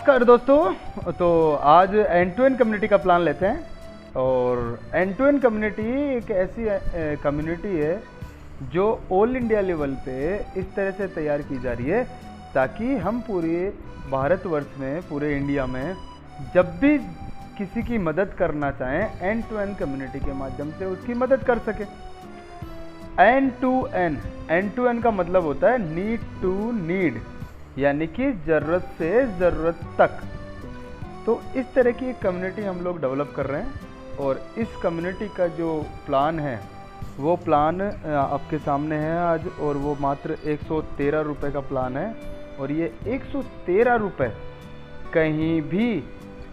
नमस्कार दोस्तों। तो आज एंड टू एंड कम्युनिटी का प्लान लेते हैं। और एंड टू एंड कम्युनिटी एक ऐसी कम्युनिटी है जो ऑल इंडिया लेवल पे इस तरह से तैयार की जा रही है ताकि हम पूरे भारतवर्ष में, पूरे इंडिया में जब भी किसी की मदद करना चाहें एंड टू एंड कम्युनिटी के माध्यम से उसकी मदद कर सके। एंड टू एंड का मतलब होता है नीड टू नीड, यानी कि ज़रूरत से ज़रूरत तक। तो इस तरह की एक कम्युनिटी हम लोग डेवलप कर रहे हैं और इस कम्युनिटी का जो प्लान है वो प्लान आपके सामने है आज, और वो मात्र 113 रुपये का प्लान है। और ये 113 रुपये कहीं भी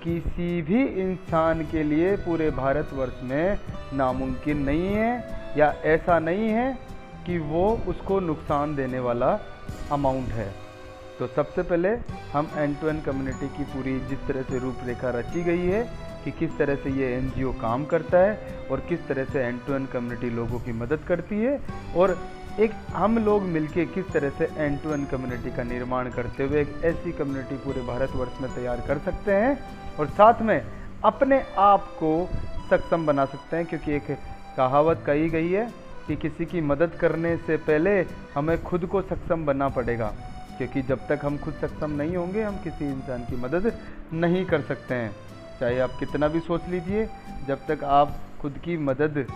किसी भी इंसान के लिए पूरे भारतवर्ष में नामुमकिन नहीं है, या ऐसा नहीं है कि वो उसको नुकसान देने वाला अमाउंट है। तो सबसे पहले हम एंड टू एंड कम्युनिटी की पूरी जिस तरह से रूपरेखा रची गई है कि किस तरह से ये एनजीओ काम करता है और किस तरह से एंड टू एंड कम्युनिटी लोगों की मदद करती है, और एक हम लोग मिलके किस तरह से एंड टू एंड कम्युनिटी का निर्माण करते हुए एक ऐसी कम्युनिटी पूरे भारतवर्ष में तैयार कर सकते हैं और साथ में अपने आप को सक्षम बना सकते हैं। क्योंकि एक कहावत कही गई है कि किसी की मदद करने से पहले हमें खुद को सक्षम बनना पड़ेगा, क्योंकि जब तक हम खुद सक्षम नहीं होंगे हम किसी इंसान की मदद नहीं कर सकते हैं। चाहे आप कितना भी सोच लीजिए, जब तक आप खुद की मदद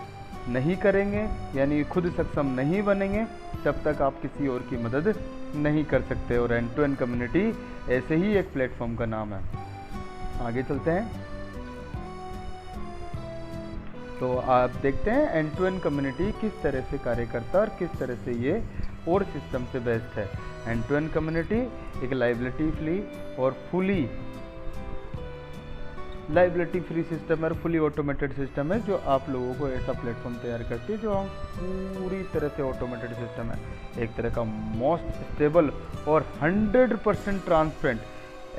नहीं करेंगे यानी खुद सक्षम नहीं बनेंगे तब तक आप किसी और की मदद नहीं कर सकते। और एंड टू एंड कम्युनिटी ऐसे ही एक प्लेटफॉर्म का नाम है। आगे चलते हैं तो आप देखते हैं एंड टू एंड कम्युनिटी किस तरह से कार्य करता है और किस तरह से ये और सिस्टम से बेस्ट है। एंड टू एंड कम्युनिटी एक लाइबिलिटी फ्री सिस्टम और फुली ऑटोमेटेड सिस्टम है जो आप लोगों को ऐसा प्लेटफॉर्म तैयार करती है जो हम पूरी तरह से ऑटोमेटेड सिस्टम है, एक तरह का मोस्ट स्टेबल और 100% transparent.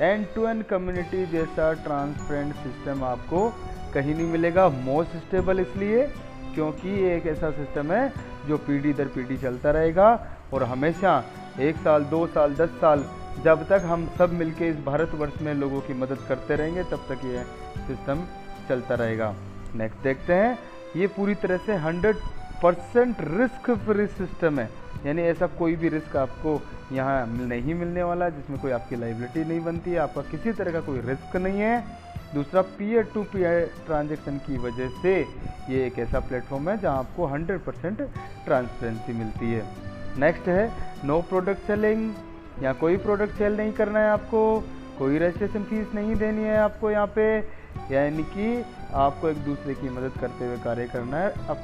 End to end community जैसा ट्रांसपेरेंट सिस्टम आपको कहीं नहीं मिलेगा। मोस्ट स्टेबल इसलिए क्योंकि ये एक ऐसा सिस्टम है जो पीढ़ी दर पीढ़ी चलता रहेगा और हमेशा 1 साल 2 साल 10 साल जब तक हम सब मिलके इस भारतवर्ष में लोगों की मदद करते रहेंगे तब तक ये सिस्टम चलता रहेगा। नेक्स्ट देखते हैं, ये पूरी तरह से 100% रिस्क फ्री सिस्टम है, यानी ऐसा कोई भी रिस्क आपको यहाँ नहीं मिलने वाला जिसमें कोई आपकी लाइबिलिटी नहीं बनती है, आपका किसी तरह का कोई रिस्क नहीं है। दूसरा, पीयर टू पीयर ट्रांजेक्शन की वजह से ये एक ऐसा प्लेटफॉर्म है जहाँ आपको 100% ट्रांसपेरेंसी मिलती है। नेक्स्ट है नो प्रोडक्ट सेलिंग, यहाँ कोई प्रोडक्ट सेल नहीं करना है आपको, कोई रजिस्ट्रेशन फीस नहीं देनी है आपको यहाँ पे, यानी कि आपको एक दूसरे की मदद करते हुए कार्य करना है। अब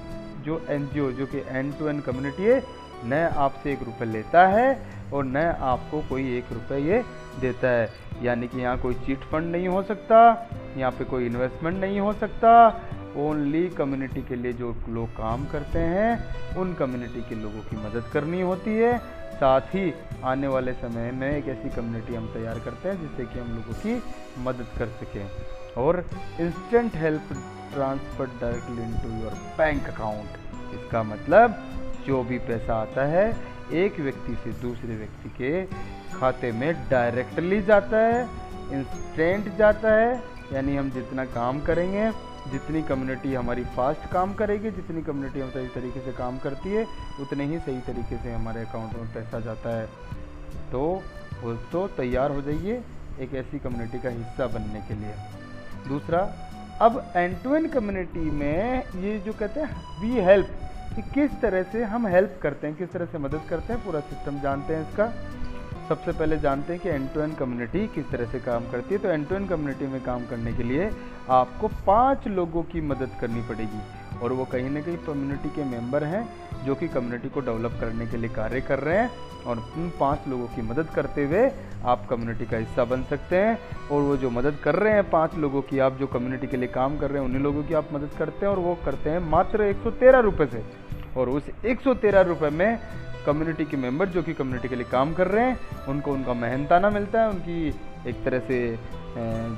जो एनजीओ जो कि एंड टू एंड कम्युनिटी है न आपसे 1 रुपये लेता है और न आपको कोई 1 रुपये ये देता है, यानी कि यहाँ कोई चीट फंड नहीं हो सकता, यहाँ पे कोई इन्वेस्टमेंट नहीं हो सकता। ओनली कम्युनिटी के लिए जो लोग काम करते हैं उन कम्युनिटी के लोगों की मदद करनी होती है। साथ ही आने वाले समय में एक ऐसी कम्युनिटी हम तैयार करते हैं जिससे कि हम लोगों की मदद कर सकें। और instant help transfer directly into your bank account, इसका मतलब जो भी पैसा आता है एक व्यक्ति से दूसरे व्यक्ति के खाते में डायरेक्टली जाता है, इंस्टेंट जाता है। यानी हम जितना काम करेंगे, जितनी कम्युनिटी हमारी फास्ट काम करेगी, जितनी कम्युनिटी हम सही तरीके से काम करती है उतने ही सही तरीके से हमारे अकाउंट में पैसा जाता है। तो तैयार हो जाइए एक ऐसी कम्युनिटी का हिस्सा बनने के लिए। दूसरा, अब एंड टू एंड कम्युनिटी में ये जो कहते हैं वी हेल्प, कि किस तरह से हम हेल्प करते हैं, किस तरह से मदद करते हैं, पूरा सिस्टम जानते हैं इसका। सबसे पहले जानते हैं कि एंड टू एंड कम्युनिटी किस तरह से काम करती है। तो एंड टू एंड कम्युनिटी में काम करने के लिए आपको 5 लोगों की मदद करनी पड़ेगी, और वो कहीं ना कहीं कम्युनिटी के मेंबर हैं जो कि कम्युनिटी को डेवलप करने के लिए कार्य कर रहे हैं। और उन 5 लोगों की मदद करते हुए आप कम्युनिटी का हिस्सा बन सकते हैं। और वो जो मदद कर रहे हैं 5 लोगों की, आप जो कम्युनिटी के लिए काम कर रहे हैं उन्हीं लोगों की आप मदद करते हैं, और वो करते हैं मात्र 113 रुपये से। और उस 113 रुपये में कम्युनिटी के मेंबर जो कि कम्युनिटी के लिए काम कर रहे हैं उनको उनका मेहनताना मिलता है, उनकी एक तरह से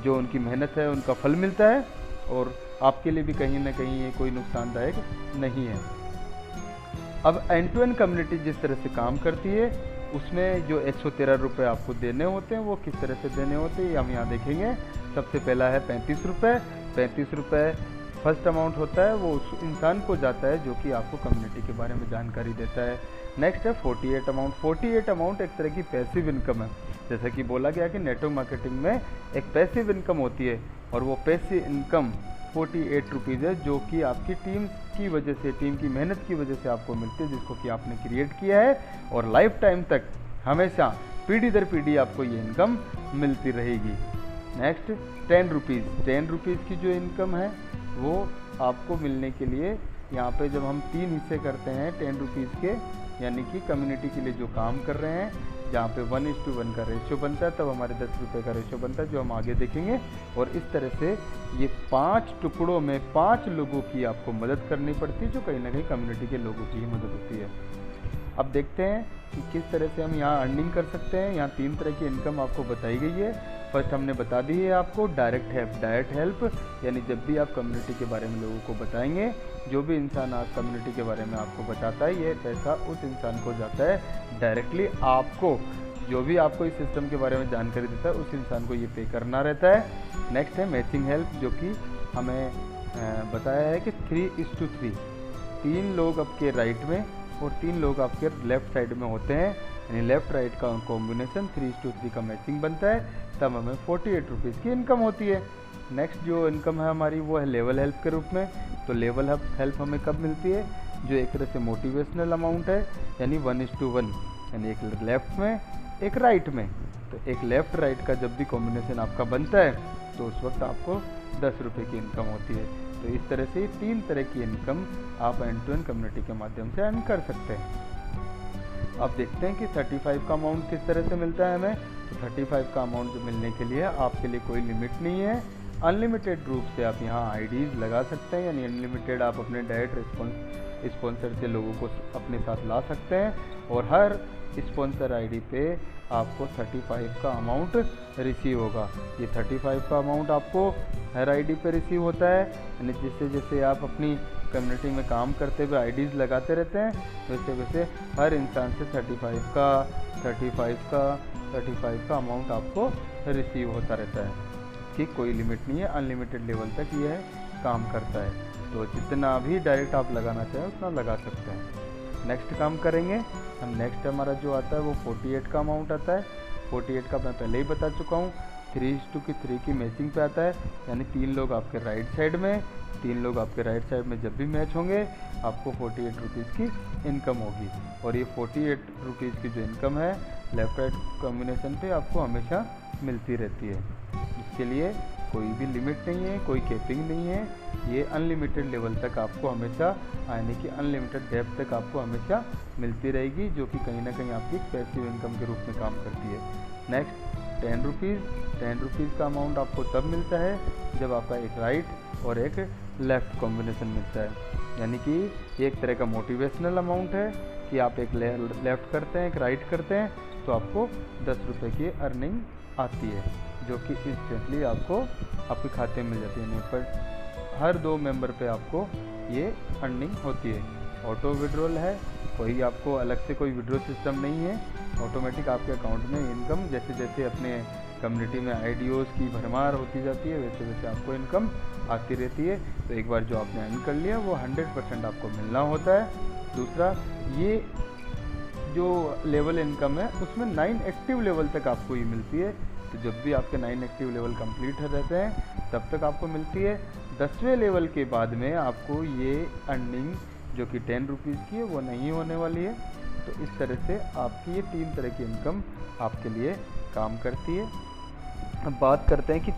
जो उनकी मेहनत है उनका फल मिलता है, और आपके लिए भी कहीं ना कहीं ये कोई नुकसानदायक नहीं है। अब एंड टू एंड कम्युनिटी जिस तरह से काम करती है उसमें जो 113 रुपये आपको देने होते हैं वो किस तरह से देने होते हैं हम यहाँ देखेंगे। सबसे पहला है 35 रुपये। 35 रुपये फर्स्ट अमाउंट होता है, वो उस इंसान को जाता है जो कि आपको कम्युनिटी के बारे में जानकारी देता है। नेक्स्ट है 48 अमाउंट। 48 अमाउंट एक तरह की पैसिव इनकम है। जैसा कि बोला गया कि नेटवर्क मार्केटिंग में एक पैसिव इनकम होती है और वो पैसिव इनकम 48 रुपीज़ है, जो कि आपकी टीम की वजह से, टीम की मेहनत की वजह से आपको मिलती है, जिसको कि आपने क्रिएट किया है और लाइफ टाइम तक हमेशा पीढ़ी दर पीढ़ी आपको ये इनकम मिलती रहेगी। Next 10 rupees. 10 रुपीज़ की जो इनकम है वो आपको मिलने के लिए यहाँ पे जब हम 3 हिस्से करते हैं 10 रुपीज़ के, यानी कि कम्युनिटी के लिए जो काम कर रहे हैं, जहाँ पे 1:1 का रेशियो बनता है, तब हमारे 10 रुपये का रेशियो बनता है, जो हम आगे देखेंगे। और इस तरह से ये 5 टुकड़ों में 5 लोगों की आपको मदद करनी पड़ती है, जो कहीं ना कहीं कम्युनिटी के लोगों की ही मदद होती है। अब देखते हैं कि किस तरह से हम यहाँ अर्निंग कर सकते हैं। यहाँ 3 तरह की इनकम आपको बताई गई है। फर्स्ट हमने बता दी है आपको डायरेक्ट हेल्प। डायरेक्ट हेल्प यानी जब भी आप कम्युनिटी के बारे में लोगों को बताएंगे, जो भी इंसान आप कम्युनिटी के बारे में आपको बताता है, ये पैसा उस इंसान को जाता है डायरेक्टली आपको। जो भी आपको इस सिस्टम के बारे में जानकारी देता है उस इंसान को ये पे करना रहता है। नेक्स्ट है मैचिंग हेल्प, जो कि हमें बताया है कि 3:3, 3 लोग आपके राइट में और 3 लोग आपके लेफ्ट साइड में होते हैं, यानी लेफ्ट राइट का कॉम्बिनेशन 3:3 का मैचिंग बनता है, तब हमें 48 रुपीज़ की इनकम होती है। नेक्स्ट जो इनकम है हमारी वो है लेवल हेल्प के रूप में। तो लेवल हेल्प हमें कब मिलती है? जो एक तरह से मोटिवेशनल अमाउंट है, यानी 1:1, यानी एक लेफ्ट में एक राइट में। तो एक लेफ्ट राइट का जब भी कॉम्बिनेशन आपका बनता है तो उस वक्त आपको 10 रुपये की इनकम होती है। तो इस तरह से 3 तरह की इनकम आप एंड टू एंड कम्युनिटी के माध्यम से अर्न कर सकते हैं। अब देखते हैं कि 35 का अमाउंट किस तरह से मिलता है हमें। तो 35 का अमाउंट जो मिलने के लिए आपके लिए कोई लिमिट नहीं है, अनलिमिटेड रूप से आप यहाँ आईडीज़ लगा सकते हैं, यानी अनलिमिटेड आप अपने डायरेक्ट स्पॉन्सर से लोगों को अपने साथ ला सकते हैं और हर स्पॉन्सर आईडी पे आपको 35 का अमाउंट रिसीव होगा। ये 35 का अमाउंट आपको हर आईडी पे रिसीव होता है, यानी जैसे जैसे आप अपनी कम्युनिटी में काम करते हुए आईडीज़ लगाते रहते हैं, वैसे वैसे हर इंसान से 35 का अमाउंट आपको रिसीव होता रहता है कि कोई लिमिट नहीं है, अनलिमिटेड लेवल तक यह काम करता है। तो जितना भी डायरेक्ट आप लगाना चाहें उतना लगा सकते हैं। नेक्स्ट काम करेंगे हम। नेक्स्ट हमारा जो आता है वो 48 का अमाउंट आता है। 48 का मैं पहले ही बता चुका हूँ, 3:3 की मैचिंग पे आता है, यानी 3 लोग आपके राइट साइड में, 3 लोग आपके राइट साइड में जब भी मैच होंगे आपको 48 रुपीज़ की इनकम होगी। और ये 48 रुपीज़ की जो इनकम है लेफ्ट राइट कॉम्बिनेशन पे आपको हमेशा मिलती रहती है। इसके लिए कोई भी लिमिट नहीं है, कोई कैपिंग नहीं है, ये अनलिमिटेड लेवल तक आपको हमेशा, यानी कि अनलिमिटेड डेप्थ तक आपको हमेशा मिलती रहेगी, जो कि कहीं ना कहीं आपकी पैसिव इनकम के रूप में काम करती है। Next 10 rupees. 10 रुपीज़ का अमाउंट आपको तब मिलता है जब आपका एक राइट और एक लेफ़्ट कॉम्बिनेशन मिलता है, यानी कि ये एक तरह का मोटिवेशनल अमाउंट है कि आप एक लेफ़्ट करते हैं, एक राइट करते हैं, तो आपको 10 रुपये की अर्निंग आती है, जो कि इंस्टेंटली आपको आपके खाते में मिल जाती है। पर हर 2 मेंबर पे आपको ये अर्निंग होती है। ऑटो विड्रॉल है, कोई आपको अलग से कोई विड्रॉ सिस्टम नहीं है, ऑटोमेटिक आपके अकाउंट में इनकम जैसे जैसे अपने कम्युनिटी में आईडीओज़ की भरमार होती जाती है वैसे वैसे आपको इनकम आती रहती है। तो एक बार जो आपने अर्न कर लिया वो 100% आपको मिलना होता है। दूसरा, ये जो लेवल इनकम है उसमें 9 एक्टिव लेवल तक आपको ये मिलती है। तो जब भी आपके 9 एक्टिव लेवल कंप्लीट हो रहते हैं तब तक आपको मिलती है। 10वें लेवल के बाद में आपको ये अर्निंग जो कि 10 रुपीज़ की है वो नहीं होने वाली है। तो इस तरह से आपकी ये 3 तरह की इनकम आपके लिए काम करती है। अब बात करते हैं कि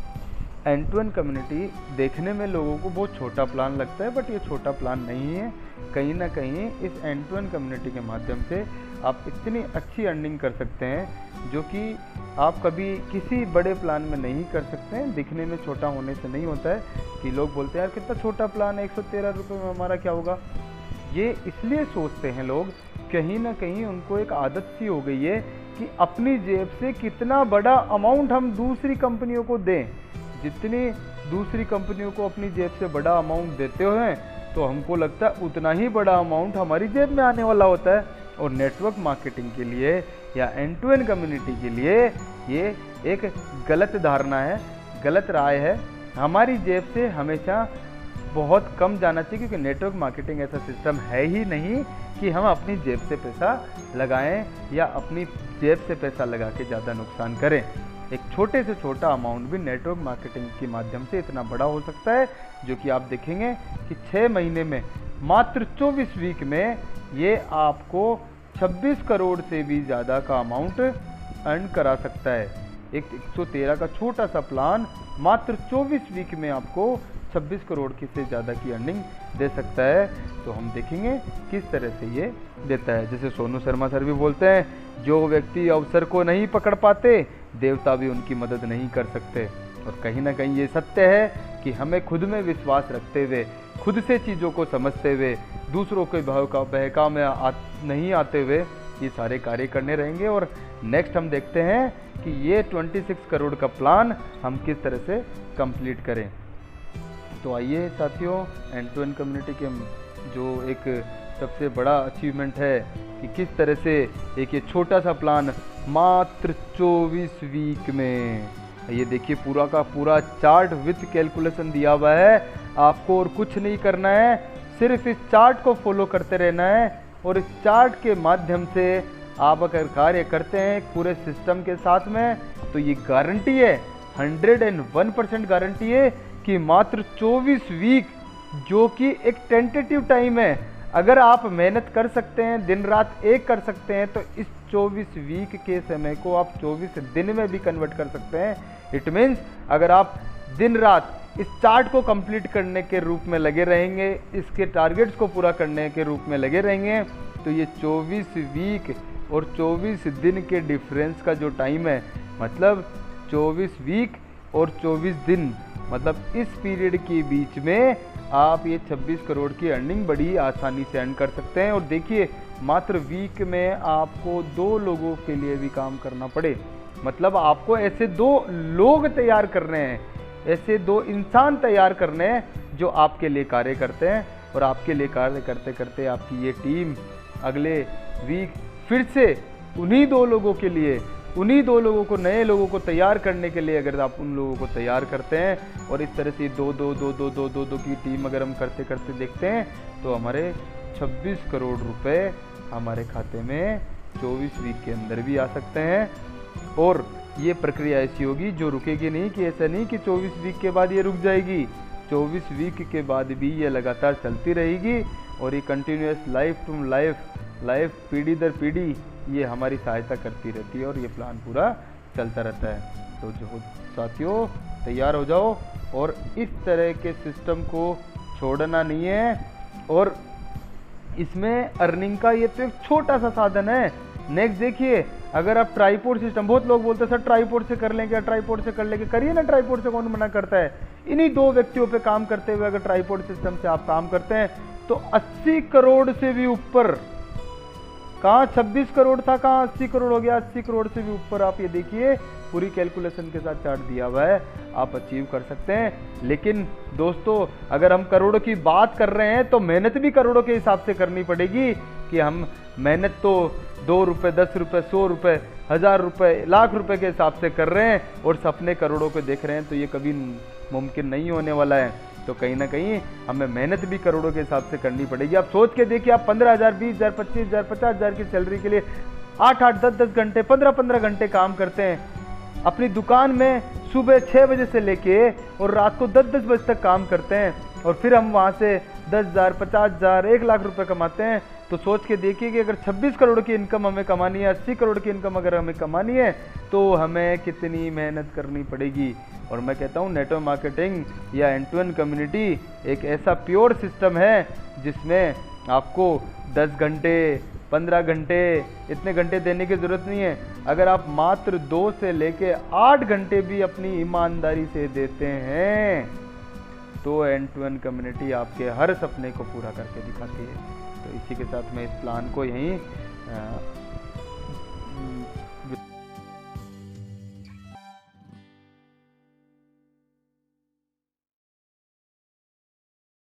एंड टू एंड कम्युनिटी देखने में लोगों को बहुत छोटा प्लान लगता है, बट ये छोटा प्लान नहीं है। कहीं ना कहीं इस एंड टू एंड कम्युनिटी के माध्यम से आप इतनी अच्छी अर्निंग कर सकते हैं जो कि आप कभी किसी बड़े प्लान में नहीं कर सकते हैं। दिखने में छोटा होने से नहीं होता है कि लोग बोलते हैं यार कितना छोटा प्लान है, 113 रुपये में हमारा क्या होगा। ये इसलिए सोचते हैं लोग, कहीं ना कहीं उनको एक आदत सी हो गई है कि अपनी जेब से कितना बड़ा अमाउंट हम दूसरी कंपनियों को दें। जितनी दूसरी कंपनियों को अपनी जेब से बड़ा अमाउंट देते हैं तो हमको लगता है उतना ही बड़ा अमाउंट हमारी जेब में आने वाला होता है। और नेटवर्क मार्केटिंग के लिए या एंड टू एंड कम्युनिटी के लिए ये एक गलत धारणा है, गलत राय है। हमारी जेब से हमेशा बहुत कम जाना चाहिए, क्योंकि नेटवर्क मार्केटिंग ऐसा सिस्टम है ही नहीं कि हम अपनी जेब से पैसा लगाएं या अपनी जेब से पैसा लगा के ज़्यादा नुकसान करें। एक छोटे से छोटा अमाउंट भी नेटवर्क मार्केटिंग के माध्यम से इतना बड़ा हो सकता है, जो कि आप देखेंगे कि 6 महीने में मात्र 24 वीक में ये आपको 26 करोड़ से भी ज़्यादा का अमाउंट अर्न करा सकता है। एक 113 का छोटा सा प्लान मात्र 24 वीक में आपको 26 करोड़ की से ज़्यादा की अर्निंग दे सकता है। तो हम देखेंगे किस तरह से ये देता है। जैसे सोनू शर्मा सर भी बोलते हैं, जो व्यक्ति अवसर को नहीं पकड़ पाते, देवता भी उनकी मदद नहीं कर सकते। और कहीं ना कहीं ये सत्य है कि हमें खुद में विश्वास रखते हुए, खुद से चीज़ों को समझते हुए, दूसरों के बहकाव में नहीं आते हुए ये सारे कार्य करने रहेंगे। और नेक्स्ट हम देखते हैं कि ये 26 करोड़ का प्लान हम किस तरह से कंप्लीट करें। तो आइए साथियों, एंड टू एंड कम्युनिटी के जो एक सबसे बड़ा अचीवमेंट है कि किस तरह से एक ये छोटा सा प्लान मात्र 24 वीक में, ये देखिए पूरा का पूरा चार्ट विथ कैलकुलेशन दिया हुआ है। आपको और कुछ नहीं करना है, सिर्फ इस चार्ट को फॉलो करते रहना है। और इस चार्ट के माध्यम से आप अगर कार्य करते हैं पूरे सिस्टम के साथ में, तो ये गारंटी है, 101% गारंटी है कि मात्र 24 वीक, जो कि एक टेंटेटिव टाइम है, अगर आप मेहनत कर सकते हैं, दिन रात एक कर सकते हैं, तो इस 24 वीक के समय को आप 24 दिन में भी कन्वर्ट कर सकते हैं। इट मीन्स अगर आप दिन रात इस चार्ट को कंप्लीट करने के रूप में लगे रहेंगे, इसके टारगेट्स को पूरा करने के रूप में लगे रहेंगे, तो ये 24 वीक और 24 दिन के डिफरेंस का जो टाइम है, मतलब 24 वीक और 24 दिन, मतलब इस पीरियड के बीच में आप ये 26 करोड़ की अर्निंग बड़ी आसानी से अर्न कर सकते हैं। और देखिए, मात्र वीक में आपको 2 लोगों के लिए भी काम करना पड़े, मतलब आपको ऐसे 2 लोग तैयार करने हैं, ऐसे 2 इंसान तैयार करने हैं जो आपके लिए कार्य करते हैं। और आपके लिए कार्य करते करते आपकी ये टीम अगले वीक फिर से उन्हीं 2 लोगों के लिए, उन्हीं 2 लोगों को, नए लोगों को तैयार करने के लिए अगर आप उन लोगों को तैयार करते हैं और इस तरह से 2 की टीम अगर हम करते करते देखते हैं, तो हमारे 26 करोड़ रुपए हमारे खाते में 24 वीक के अंदर भी आ सकते हैं। और ये प्रक्रिया ऐसी होगी जो रुकेगी नहीं, कि ऐसा नहीं कि 24 वीक के बाद ये रुक जाएगी, 24 वीक के बाद भी ये लगातार चलती रहेगी। और ये कंटिन्यूस लाइफ टू लाइफ पीढ़ी दर पीढ़ी ये हमारी सहायता करती रहती है और ये प्लान पूरा चलता रहता है। तो जो साथियों, तैयार हो जाओ और इस तरह के सिस्टम को छोड़ना नहीं है। और इसमें अर्निंग का ये तो एक छोटा सा साधन है। नेक्स्ट देखिए, अगर आप ट्राइपोड सिस्टम, बहुत लोग बोलते हैं सर ट्राइपोड से कर लेंगे, ट्राइपोड से कर लेंगे, करिए ना, ट्राइपोड से कौन मना करता है। इन्हीं 2 व्यक्तियों पे काम करते हुए अगर ट्राइपोड सिस्टम से आप काम करते हैं, तो 80 करोड़ से भी ऊपर, कहाँ 26 करोड़ था, कहाँ 80 करोड़ हो गया, 80 करोड़ से भी ऊपर आप ये देखिए पूरी कैलकुलेशन के साथ चार्ट दिया हुआ है, आप अचीव कर सकते हैं। लेकिन दोस्तों, अगर हम करोड़ों की बात कर रहे हैं तो मेहनत भी करोड़ों के हिसाब से करनी पड़ेगी। कि हम मेहनत तो 2 रुपये, 10 रुपये, 100 रुपये, 1000 रुपये, लाख रुपए के हिसाब से कर रहे हैं और सपने करोड़ों के देख रहे हैं, तो ये कभी मुमकिन नहीं होने वाला है। तो कहीं ना कहीं हमें मेहनत भी करोड़ों के हिसाब से करनी पड़ेगी। आप सोच के देखिए, आप 15,000, 20,000, 25,000, 50,000 की सैलरी के लिए 8-8, 10-10 घंटे, 15-15 घंटे काम करते हैं अपनी दुकान में, सुबह 6 बजे से लेके और रात को 10-10 बजे तक काम करते हैं, और फिर हम वहाँ से 10,000, 50,000, 1 लाख रुपए कमाते हैं। तो सोच के देखिए कि अगर 26 करोड़ की इनकम हमें कमानी है, 80 करोड़ की इनकम अगर हमें कमानी है, तो हमें कितनी मेहनत करनी पड़ेगी। और मैं कहता हूँ नेटवर्क मार्केटिंग या एंड टू एंड कम्युनिटी एक ऐसा प्योर सिस्टम है जिसमें आपको 10 घंटे, 15 घंटे, इतने घंटे देने की ज़रूरत नहीं है। अगर आप मात्र 2 से लेके 8 घंटे भी अपनी ईमानदारी से देते हैं, तो एंड टू एंड कम्युनिटी आपके हर सपने को पूरा करके दिखाती है। तो इसी के साथ मैं इस प्लान को यहीं